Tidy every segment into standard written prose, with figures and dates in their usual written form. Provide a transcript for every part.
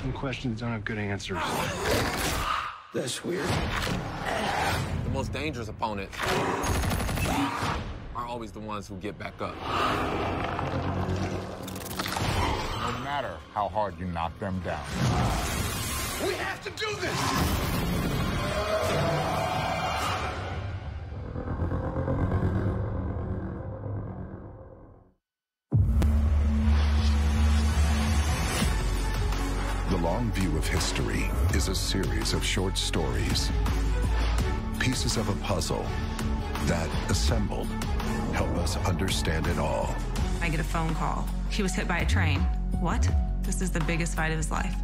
Some questions don't have good answers. That's weird. The most dangerous opponents are always the ones who get back up. No matter how hard you knock them down. We have to do this! The Long View of History is a series of short stories, pieces of a puzzle that, assembled, help us understand it all. I get a phone call. He was hit by a train. What? This is the biggest fight of his life.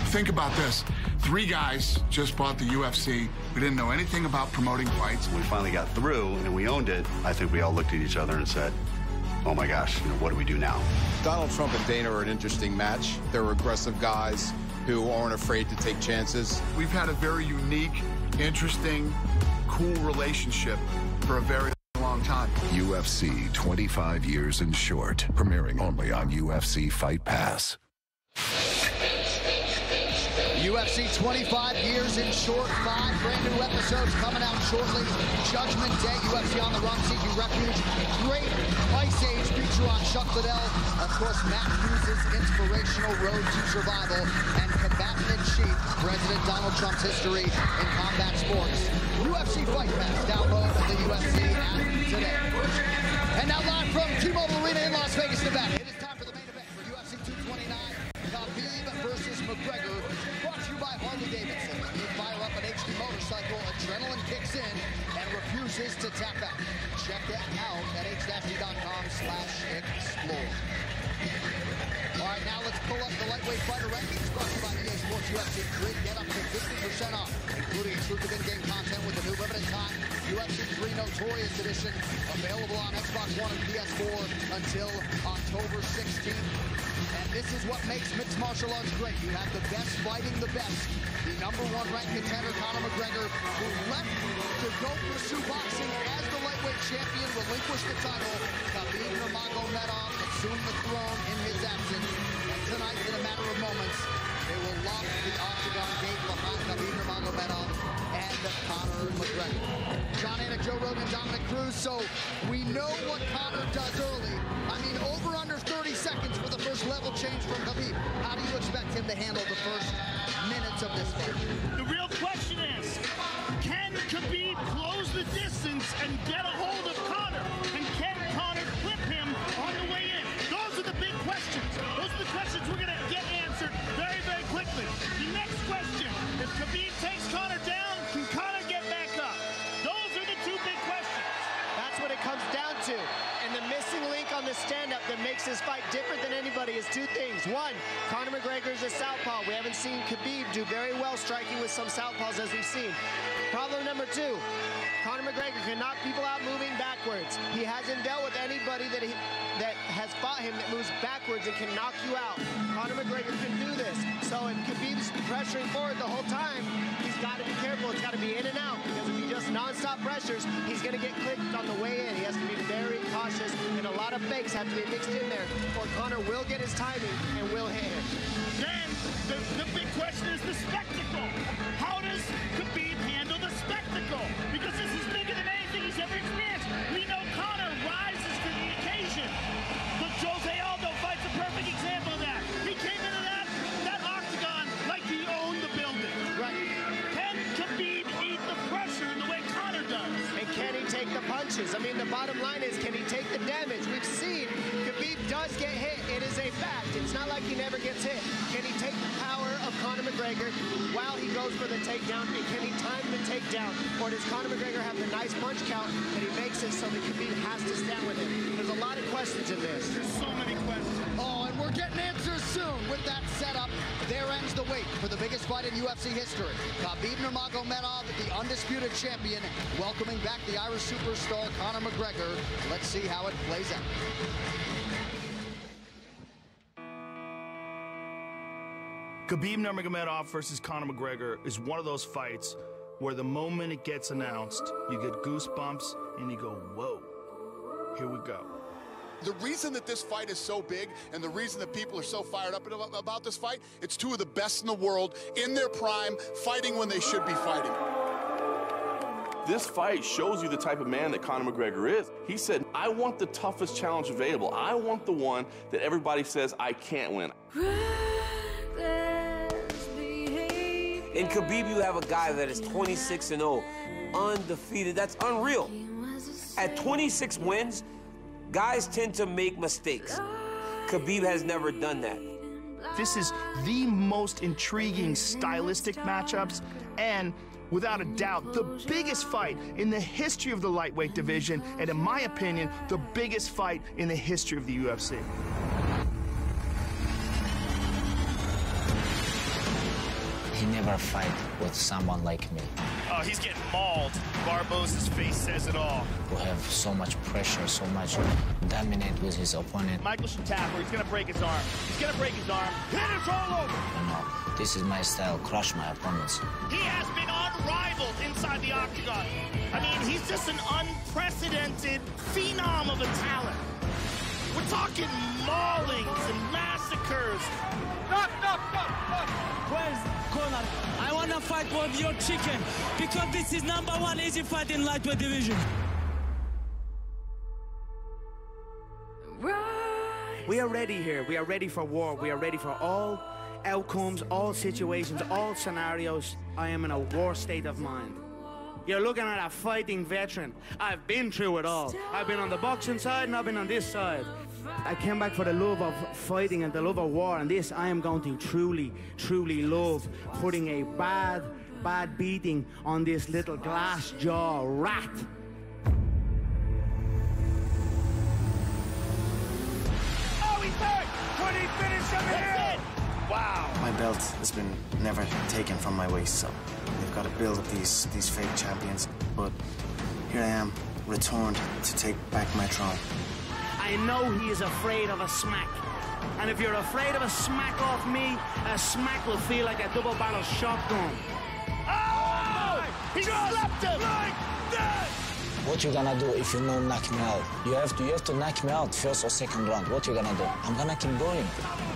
Think about this. 3 guys just bought the UFC. We didn't know anything about promoting fights. When we finally got through and we owned it, I think we all looked at each other and said, oh my gosh, what do we do now? Donald Trump and Dana are an interesting match. They're aggressive guys who aren't afraid to take chances. We've had a very unique, interesting, cool relationship for a very long time. UFC 25 Years in Short, premiering only on UFC Fight Pass. UFC 25 Years in Short, 5 brand new episodes coming out shortly. Judgment Day, UFC on the Run, Seeking Refuge. Great Ice Age feature on Chuck Liddell. Of course, Matt Hughes' inspirational Road to Survival. And Combatant-in-Chief, President Donald Trump's history in combat sports. UFC Fight Pass, download the UFC app today. And now live from T-Mobile Arena in Las Vegas, Nevada. It is time for the main event for UFC 229. Khabib versus McGregor. Brought to you by Harley-Davidson. When you fire up an HD motorcycle, adrenaline kicks in and refuses to tap out. Check it out at h-d.com/explore. All right, now let's pull up the lightweight fighter rankings brought to you by EA Sports UFC Grid. Get up to 50% off, including exclusive in-game content with the new limited time UFC 3 Notorious Edition, available on Xbox One and PS4 until October 16th. And this is what makes mixed martial arts great. You have the best fighting the best. The #1 ranked contender, Conor McGregor, who left to go pursue boxing as the lightweight champion, relinquished the title. Khabib Nurmagomedov assumed the throne in his absence. And tonight, in a matter of moments, they will lock the octagon gate behind Khabib Nurmagomedov and Conor McGregor. John Anik, Joe Rogan, Dominic Cruz. So we know what Conor does early. I mean, over under 30 seconds for the first level change from Khabib. How do you expect him to handle the first minutes of this fight? The real question is, can Khabib close the distance and get a hold of Conor? And can Conor clip him on the way in? Those are the big questions. Those are the questions we're going to get answered very, very quickly. The next question, if Khabib takes Conor down, can Conor get back up? Those are the 2 big questions. That's what it comes down to. And the missing link on the stand-up that makes this fight different than anybody is 2 things. 1, Conor McGregor is a southpaw. We haven't seen Khabib do very well striking with some southpaws as we've seen. Problem number 2, Conor McGregor can knock people out moving backwards. He hasn't dealt with anybody that has fought him that moves backwards and can knock you out. Conor McGregor can do this. So if Khabib's pressuring forward the whole time, he's got to be careful. It's got to be in and out, because if he just non-stop pressures, he's going to get clipped on the way in. He has to be very cautious, and a lot of fakes have to be mixed in there, or Conor will get his timing and will hit him. Then the big question is the spectacle. How does Khabib handle the spectacle? Because this is bigger than anything he's ever experienced. We know Conor rises to the occasion. The Jose Aldo fight's a perfect example of that. He came into that octagon like he owned the building. Right. Can Khabib eat the pressure the way Conor does? And can he take the punches? I mean, the bottom line is, can he take the damage? We've seen Khabib does get hit. It is a fact. It's not like he never gets hit. Can he take the power of Conor McGregor while he goes for the takedown? And can he time the takedown? Or does Conor McGregor have the nice punch count that he makes it so that Khabib has to stand with him? There's a lot of questions in this. There's so many questions. Oh, and we're getting answers soon. With that setup, there ends the wait for the biggest fight in UFC history. Khabib Nurmagomedov, the undisputed champion, welcoming back the Irish superstar Conor McGregor. Let's see how it plays out. Khabib Nurmagomedov versus Conor McGregor is one of those fights where the moment it gets announced, you get goosebumps and you go, whoa, here we go. The reason that this fight is so big and the reason that people are so fired up about this fight, it's two of the best in the world in their prime, fighting when they should be fighting. This fight shows you the type of man that Conor McGregor is. He said, I want the toughest challenge available. I want the one that everybody says I can't win. In Khabib, you have a guy that is 26-0, undefeated. That's unreal. At 26 wins, guys tend to make mistakes. Khabib has never done that. This is the most intriguing stylistic matchups and, without a doubt, the biggest fight in the history of the lightweight division, and in my opinion, the biggest fight in the history of the UFC. He never fight with someone like me. Oh, he's getting mauled. Barbosa's face says it all. Who have so much pressure, so much dominate with his opponent. Michael should tap her. He's gonna break his arm. He's gonna break his arm. Hit it all over. You know, this is my style, crush my opponents. He has been unrivaled inside the octagon. I mean, he's just an unprecedented phenom of a talent. We're talking maulings and massacres. Knock. Where's Conor? I want to fight with your chicken because this is #1 easy fight in lightweight division. We are ready here. We are ready for war. We are ready for all outcomes, all situations, all scenarios. I am in a war state of mind. You're looking at a fighting veteran. I've been through it all. I've been on the boxing side and I've been on this side. I came back for the love of fighting and the love of war, and this I am going to truly, truly love, putting a bad beating on this little glass jaw rat. Oh, he's hurt! Could he finish him here? Wow. My belt has been never taken from my waist, so they've got to build up these fake champions. But here I am, returned to take back my throne. I know he is afraid of a smack. And if you're afraid of a smack off me, a smack will feel like a double-barrel shotgun. Oh! He slapped him! Like that! What you gonna do if you don't knock me out? You have to knock me out first or second round. What you gonna do? I'm gonna keep going.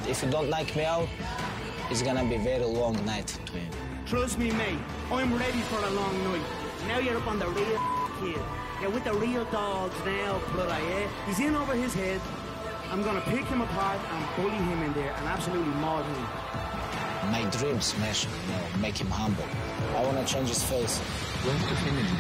If you don't knock me out, it's gonna be a very long night to him. Trust me, mate. I'm ready for a long night. Now you're up on the real kid. You're with the real dogs now, brother, yeah? He's in over his head. I'm gonna pick him apart and bully him in there and absolutely maul him. My dream smash him, you know, make him humble. I wanna change his face. Want to finish him.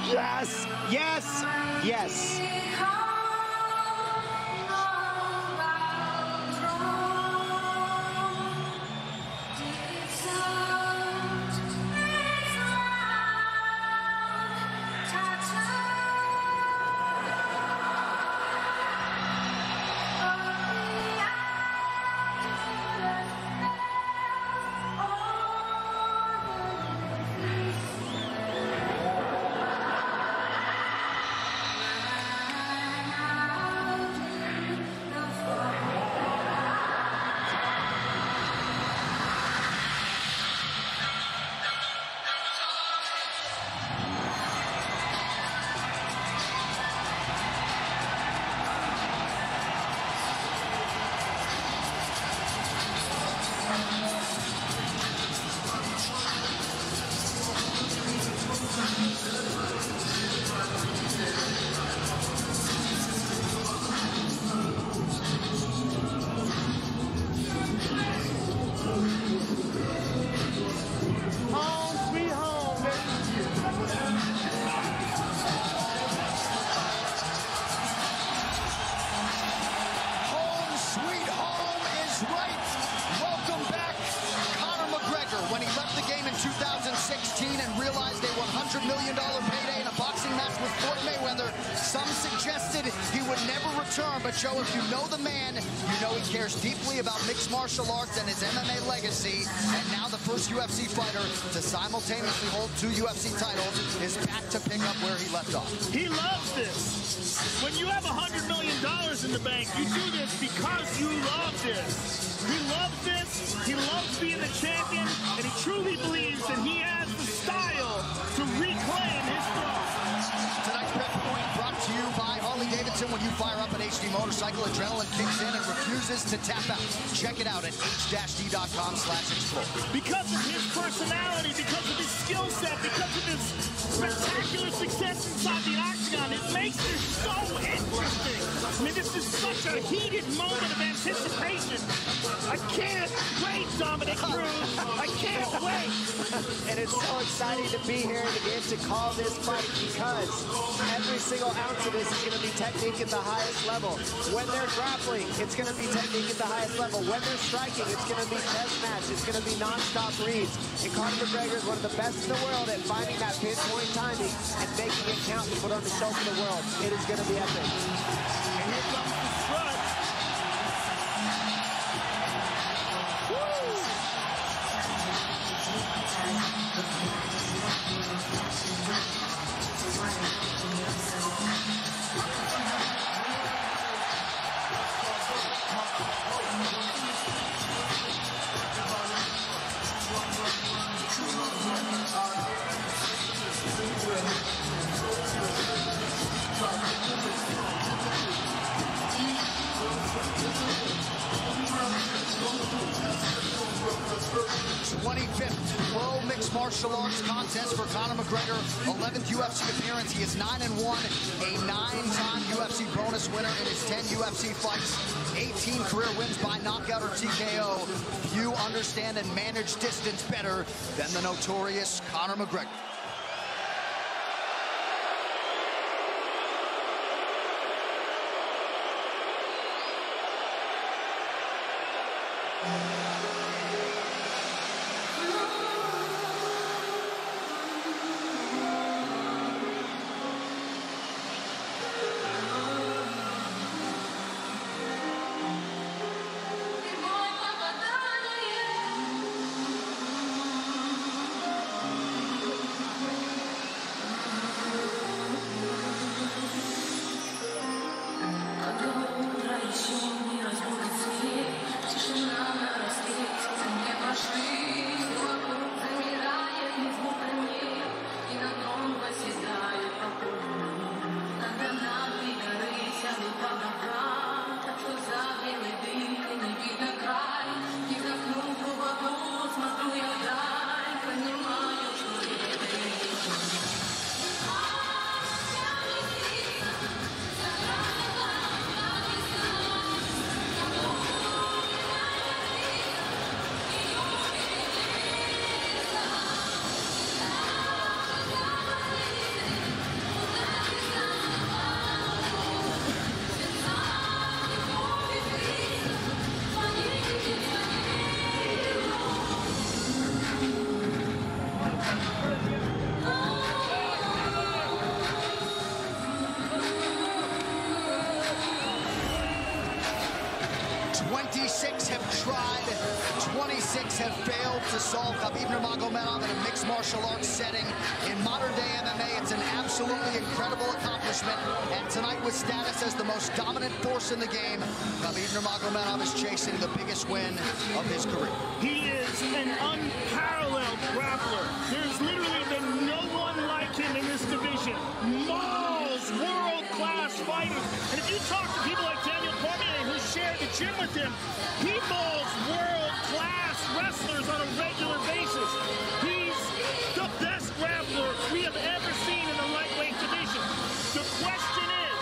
Yes, yes, yes. $100 million payday in a boxing match with Floyd Mayweather. Some suggested he would never return, but Joe, if you know the man, you know he cares deeply about mixed martial arts and his MMA legacy. And now the first UFC fighter to simultaneously hold 2 UFC titles is back to pick up where he left off. He loves this. When you have $100 million in the bank, you do this because you love this. He loves this, he loves being the champion, and he truly believes that he has the style to reclaim his throne. Tonight's Prep Point brought to you by Harley-Davidson. When you fire up an HD motorcycle, adrenaline kicks in and refuses to tap out. Check it out at h-d.com/explore. Because of his personality, because of his skill set, because of his spectacular success inside the octagon, it makes this so interesting. I mean, this is such a heated moment of anticipation. I can't wait, Dominic Cruz. I can't wait. And it's so exciting to be here and to get to call this fight because every single ounce of this is going to be technique at the highest level. When they're grappling, it's going to be technique at the highest level. When they're striking, it's going to be chess match. It's going to be non-stop reads. And Conor McGregor is one of the best in the world at finding that pinpoint timing and making it count to put on the show for the world. It is going to be epic. And here comes the strut. World Mixed Martial Arts Contest for Conor McGregor. 11th UFC appearance. He is 9-1, a 9-time UFC bonus winner in his 10 UFC fights. 18 career wins by knockout or TKO. Few understand and manage distance better than the notorious Conor McGregor. Have failed to solve Khabib Nurmagomedov in a mixed martial arts setting. In modern-day MMA, it's an absolutely incredible accomplishment. And tonight, with status as the most dominant force in the game, Khabib Nurmagomedov is chasing the biggest win of his career. He is an unparalleled grappler. There's literally been no one like him in this division. Mauls world-class fighters. And if you talk to people like Daniel Cormier, who shared the gym with him, he mauls world-class wrestlers on a regular basis. He's the best grappler we have ever seen in the lightweight division. The question is,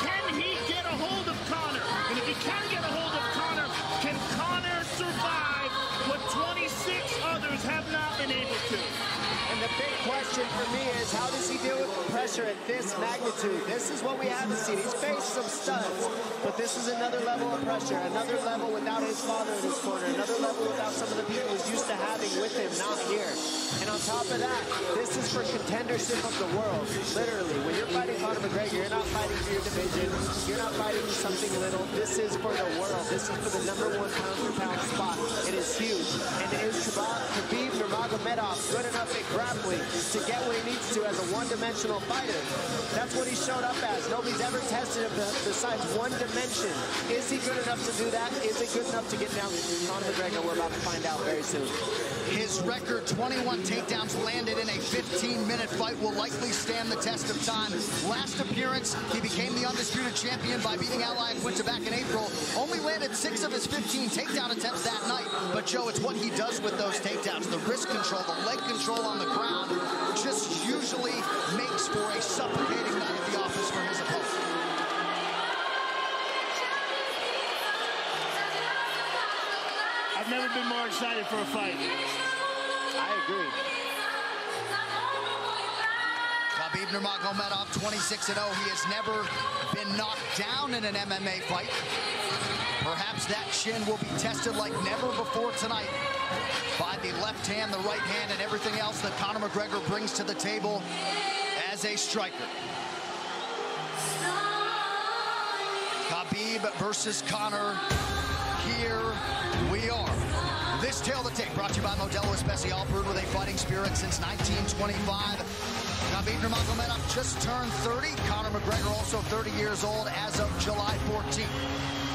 can he get a hold of Conor? And if he can get a hold of Conor, can Conor survive what 26 others have not been able to? And the big question question for me is, how does he deal with pressure at this magnitude? This is what we haven't seen. He's faced some studs, but this is another level of pressure, another level without his father in his corner, another level without some of the people he's used to having with him, not here. And on top of that, this is for contendership of the world. Literally, when you're fighting Conor McGregor, you're not fighting for your division, you're not fighting for something little. This is for the world. This is for the #1 pound-for-pound spot. It is huge. And is Khabib Nurmagomedov good enough at grappling to get what he needs to as a one-dimensional fighter? That's what he showed up as. Nobody's ever tested him besides one dimension. Is he good enough to do that? Is it good enough to get down Conor McGregor? We're about to find out very soon. His record, 21 takedowns landed in a 15-minute fight, will likely stand the test of time. Last appearance, he became the undisputed champion by beating Al Iaquinta back in April. Only landed 6 of his 15 takedown attempts that night. But, Joe, it's what he does with those takedowns. The wrist control, the leg control on the ground just usually makes for a suffocating night at the office for his opponent. I've never been more excited for a fight. I agree. Khabib Nurmagomedov, 26-0. He has never been knocked down in an MMA fight. Perhaps that chin will be tested like never before tonight by the left hand, the right hand, and everything else that Conor McGregor brings to the table as a striker. Khabib versus Conor. Here we are. This Tale of the Tape brought to you by Modelo Especial, brewed with a fighting spirit since 1925. Khabib Nurmagomedov just turned 30. Conor McGregor also 30 years old as of July 14th.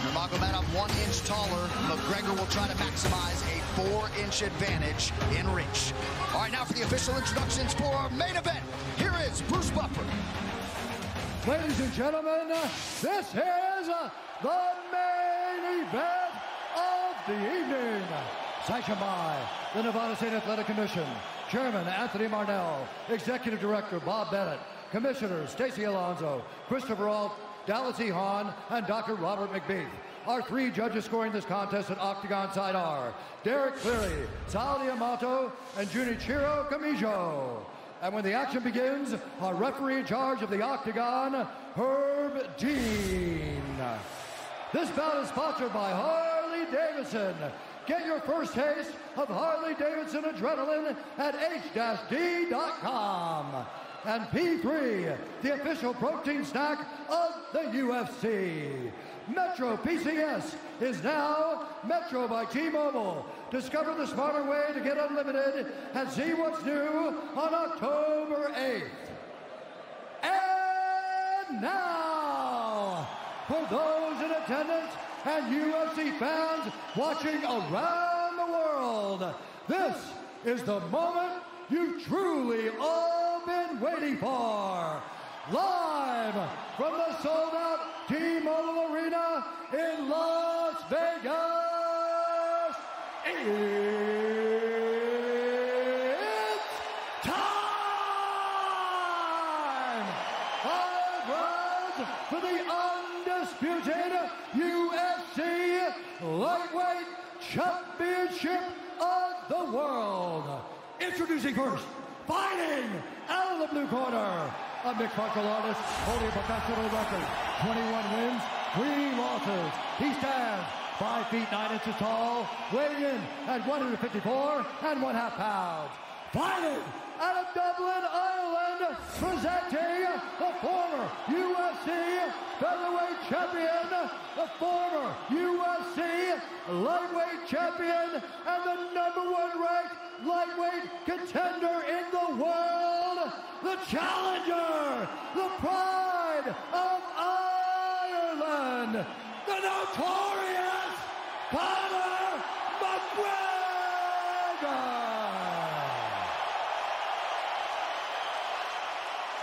Nurmagomedov 1 inch taller. McGregor will try to maximize a 4-inch advantage in reach. All right, now for the official introductions for our main event. Here is Bruce Buffer. Ladies and gentlemen, this is the main event of the evening. Sanctioned by the Nevada State Athletic Commission, Chairman Anthony Marnell, Executive Director Bob Bennett, Commissioners Stacey Alonso, Christopher Alt, Dallas E. Hahn, and Dr. Robert McBeath. Our 3 judges scoring this contest at Octagon side are Derek Cleary, Sal D'Amato, and Junichiro Kamijo. And when the action begins, our referee in charge of the Octagon, Herb Dean. This bout is sponsored by Harley-Davidson. Get your first taste of Harley-Davidson adrenaline at h-d.com. And P3, the official protein snack of the UFC. Metro PCS is now Metro by T-Mobile. Discover the smarter way to get unlimited and see what's new on October 8th. And now, for those in attendance and UFC fans watching around the world, this is the moment you've truly all been waiting for. Live from the sold-out T-Mobile Arena in Las Vegas, it's time! 5 rounds for the undisputed UFC Lightweight Championship of the World. Introducing first, fighting out of the blue corner, a mixed martial artist holding a professional record, 21 wins, 3 losses. He stands 5 feet 9 inches tall, weighing in at 154.5 pounds. Fighting out of Dublin, Ireland, presenting the former UFC featherweight champion, the former UFC lightweight champion, and the #1 ranked lightweight contender in the world, the challenger, the pride of Ireland, the notorious Conor McGregor.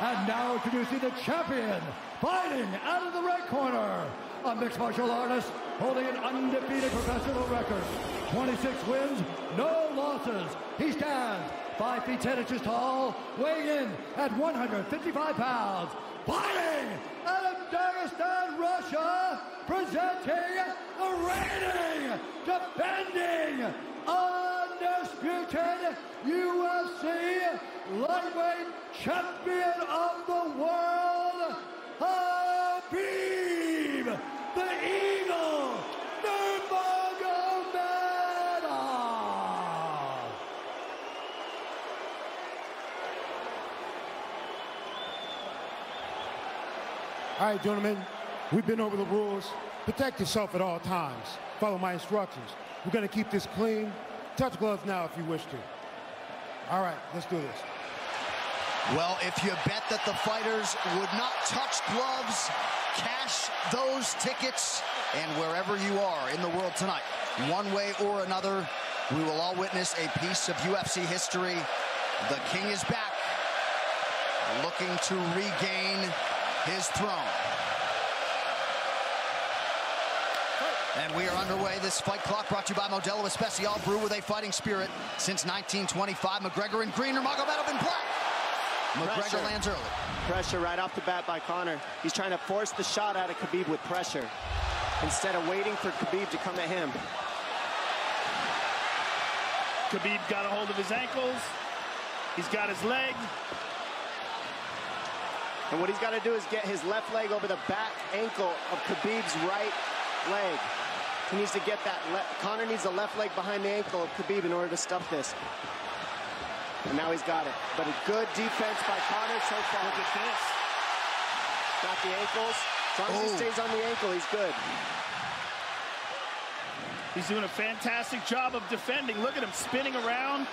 And now introducing the champion, fighting out of the red corner, a mixed martial artist holding an undefeated professional record, 26 wins, no losses. He stands 5 feet 10 inches tall, weighing in at 155 pounds. Fighting out of Dagestan, Russia, presenting the reigning, defending, undisputed UFC lightweight champion of the world, Khabib the Eagle Nurmagomedov. All right, gentlemen, we've been over the rules. Protect yourself at all times. Follow my instructions. We're going to keep this clean. Touch gloves now if you wish to. All right, let's do this. Well, if you bet that the fighters would not touch gloves, cash those tickets, and wherever you are in the world tonight, one way or another, we will all witness a piece of UFC history. The King is back, looking to regain his throne. And we are underway. This fight clock brought to you by Modelo Especial, brew with a fighting spirit since 1925. McGregor in green, Nurmagomedov in black. McGregor lands early. Pressure right off the bat by Conor. He's trying to force the shot out of Khabib with pressure instead of waiting for Khabib to come at him. Khabib got a hold of his ankles. He's got his leg. And what he's got to do is get his left leg over the back ankle of Khabib's right leg. He needs to get that. Conor needs the left leg behind the ankle of Khabib in order to stuff this. And now he's got it. But a good defense by Conor so far. Look at this. Got the ankles. As long as he stays on the ankle, he's good. He's doing a fantastic job of defending. Look at him spinning around.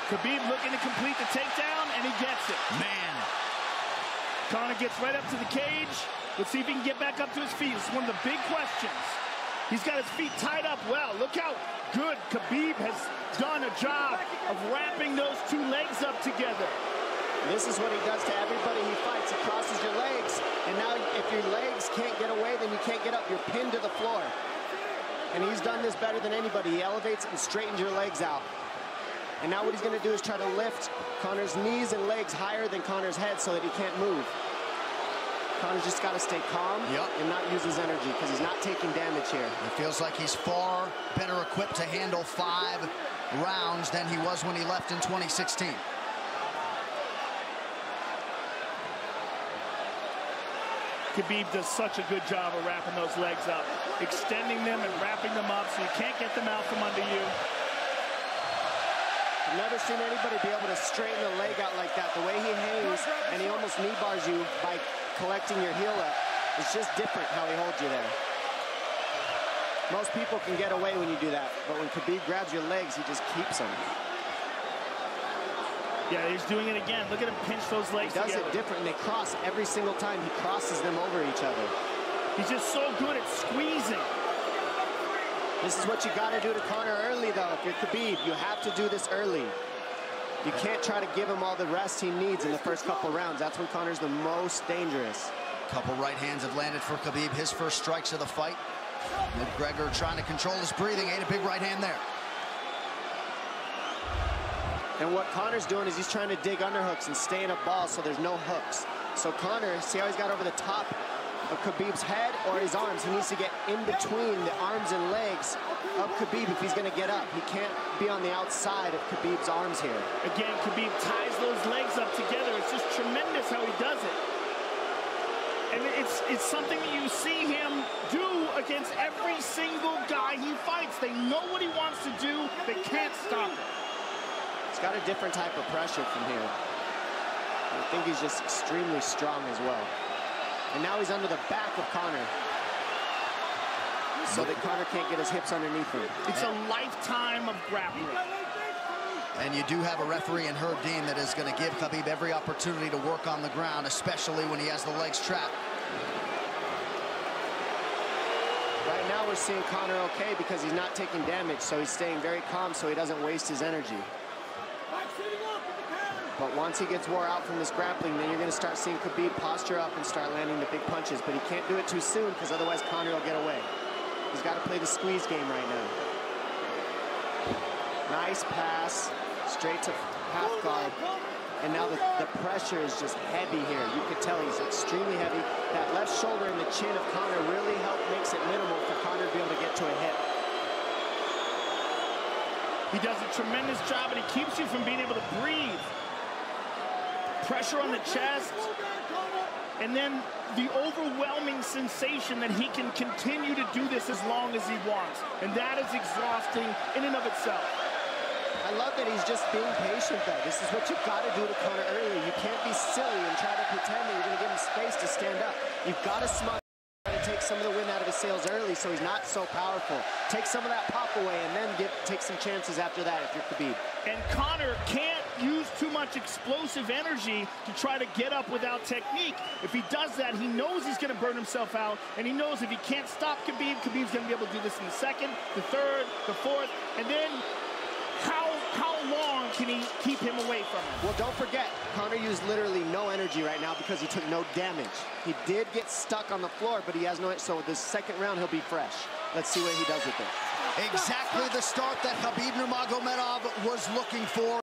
Khabib looking to complete the takedown, and he gets it. Man. Conor gets right up to the cage. Let's see if he can get back up to his feet. It's one of the big questions. He's got his feet tied up well. Look how good Khabib has done a job of wrapping those two legs up together. This is what he does to everybody he fights. He crosses your legs, and now if your legs can't get away, then you can't get up. You're pinned to the floor. And he's done this better than anybody. He elevates and straightens your legs out. And now what he's going to do is try to lift Conor's knees and legs higher than Conor's head so that he can't move. Conor's just got to stay calm and not use his energy because he's not taking damage here. It feels like he's far better equipped to handle 5 rounds than he was when he left in 2016. Khabib does such a good job of wrapping those legs up, extending them and wrapping them up so you can't get them out from under you. I've never seen anybody be able to straighten the leg out like that. The way he hangs and he almost knee bars you by collecting your heel up. It's just different how he holds you there. Most people can get away when you do that, but when Khabib grabs your legs, he just keeps them. Yeah, he's doing it again. Look at him pinch those legs together. He does it different, and they cross every single time. He crosses them over each other. He's just so good at squeezing. This is what you got to do to Conor early, though. If you're Khabib, you have to do this early. You can't try to give him all the rest he needs in the first couple rounds. That's when Conor's the most dangerous. Couple right hands have landed for Khabib. His first strikes of the fight. McGregor trying to control his breathing. Ate a big right hand there. And what Conor's doing is he's trying to dig underhooks and stay in a ball so there's no hooks. So Conor, see how he's got over the top of Khabib's head or his arms? He needs to get in between the arms and legs of Khabib if he's going to get up. He can't be on the outside of Khabib's arms here. Again, Khabib ties those legs up together. It's just tremendous how he does it. And it's something that you see him do against every single guy he fights. They know what he wants to do. They can't stop it. He's got a different type of pressure from here. I think he's just extremely strong as well. And now he's under the back of Conor, so that Conor can't get his hips underneath him. It's a lifetime of grappling. And you do have a referee in Herb Dean that is going to give Khabib every opportunity to work on the ground, especially when he has the legs trapped. Right now we're seeing Conor okay because he's not taking damage, so he's staying very calm so he doesn't waste his energy. But once he gets wore out from this grappling, then you're going to start seeing Khabib posture up and start landing the big punches. But he can't do it too soon because otherwise Conor will get away. He's got to play the squeeze game right now. Nice pass, straight to half guard. And now the pressure is just heavy here. You could tell he's extremely heavy. That left shoulder and the chin of Conor really makes it minimal for Conor to be able to get to a hit. He does a tremendous job, and he keeps you from being able to breathe. Pressure on the chest, and then the overwhelming sensation that he can continue to do this as long as he wants. And that is exhausting in and of itself. I love that he's just being patient, though. This is what you've got to do to Conor early. You can't be silly and try to pretend that you're going to give him space to stand up. You've got to smother and take some of the wind out of his sails early so he's not so powerful. Take some of that pop away and then take some chances after that if you're Khabib. And Conor can't use too much explosive energy to try to get up without technique. If he does that, he knows he's going to burn himself out, and he knows if he can't stop Khabib, Khabib's going to be able to do this in the second, the third, the fourth, and then how long can he keep him away from him? Well, don't forget, Conor used literally no energy right now because he took no damage. He did get stuck on the floor, but he has no, so this second round he'll be fresh. Let's see what he does with it. Exactly the start that Khabib Nurmagomedov was looking for.